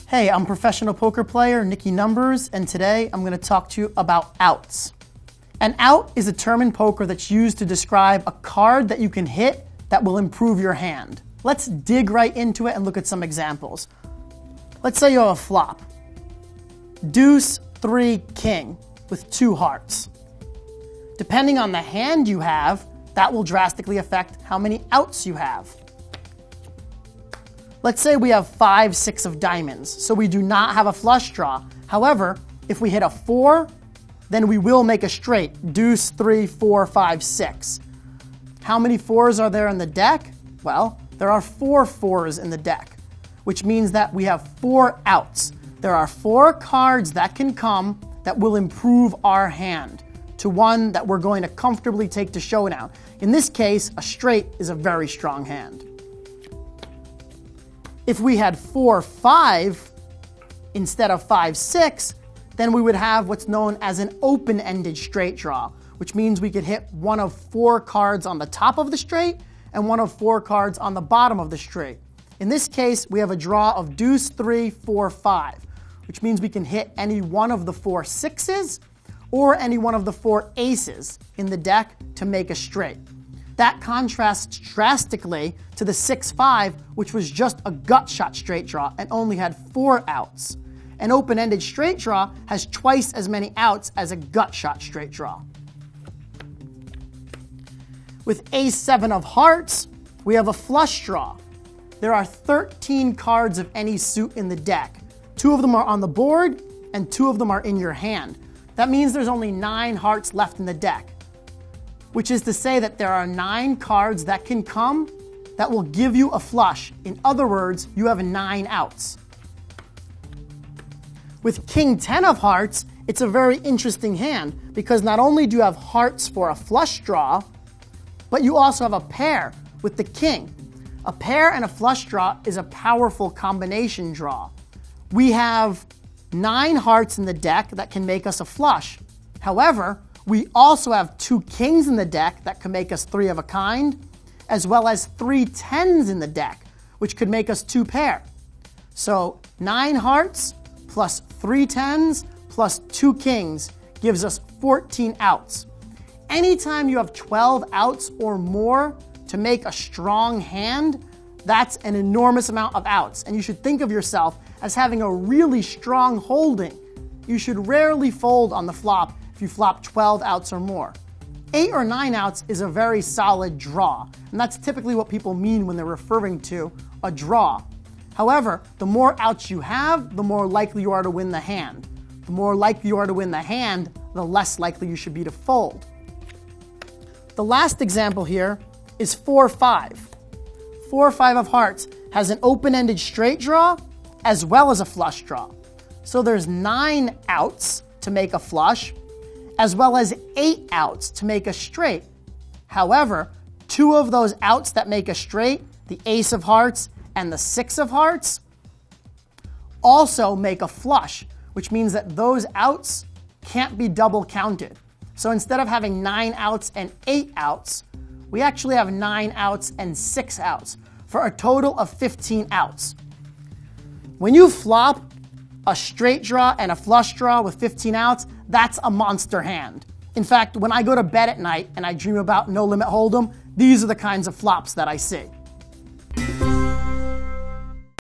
Hey, I'm professional poker player Nicky Numbers, and today I'm going to talk to you about outs. An out is a term in poker that's used to describe a card that you can hit that will improve your hand. Let's dig right into it and look at some examples. Let's say you have a flop. Deuce, 3, king with 2 hearts. Depending on the hand you have, that will drastically affect how many outs you have. Let's say we have 5, 6 of diamonds, so we do not have a flush draw. However, if we hit a 4, then we will make a straight. Deuce, 3, 4, 5, 6. How many 4s are there in the deck? Well, there are 4 4s in the deck, which means that we have 4 outs. There are 4 cards that can come that will improve our hand to one that we're going to comfortably take to showdown. In this case, a straight is a very strong hand. If we had 4 5 instead of 5 6, then we would have what's known as an open-ended straight draw, which means we could hit one of 4 cards on the top of the straight and one of 4 cards on the bottom of the straight. In this case, we have a draw of deuce, 3, 4, 5, which means we can hit any one of the 4 6s or any one of the 4 aces in the deck to make a straight. That contrasts drastically to the 6-5, which was just a gutshot straight draw and only had 4 outs. An open-ended straight draw has twice as many outs as a gutshot straight draw. With ace-7 of hearts, we have a flush draw. There are 13 cards of any suit in the deck. 2 of them are on the board and 2 of them are in your hand. That means there's only 9 hearts left in the deck, which is to say that there are 9 cards that can come that will give you a flush. In other words, you have 9 outs. With king 10 of hearts, it's a very interesting hand because not only do you have hearts for a flush draw, but you also have a pair with the king. A pair and a flush draw is a powerful combination draw. We have 9 hearts in the deck that can make us a flush. However, we also have 2 kings in the deck that can make us 3 of a kind, as well as 3 10s in the deck, which could make us 2 pair. So 9 hearts plus 3 10s plus 2 kings gives us 14 outs. Anytime you have 12 outs or more to make a strong hand, that's an enormous amount of outs. And you should think of yourself as having a really strong holding. You should rarely fold on the flop if you flop 12 outs or more. 8 or 9 outs is a very solid draw, and that's typically what people mean when they're referring to a draw. However, the more outs you have, the more likely you are to win the hand. The more likely you are to win the hand, the less likely you should be to fold. The last example here is 4-5. 4-5 of hearts has an open-ended straight draw as well as a flush draw. So there's 9 outs to make a flush, as well as 8 outs to make a straight. However, 2 of those outs that make a straight, the ace of hearts and the 6 of hearts, also make a flush, which means that those outs can't be double counted. So instead of having 9 outs and 8 outs, we actually have 9 outs and 6 outs for a total of 15 outs. When you flop a straight draw and a flush draw with 15 outs, that's a monster hand. In fact, when I go to bed at night and I dream about no limit hold'em, these are the kinds of flops that I see.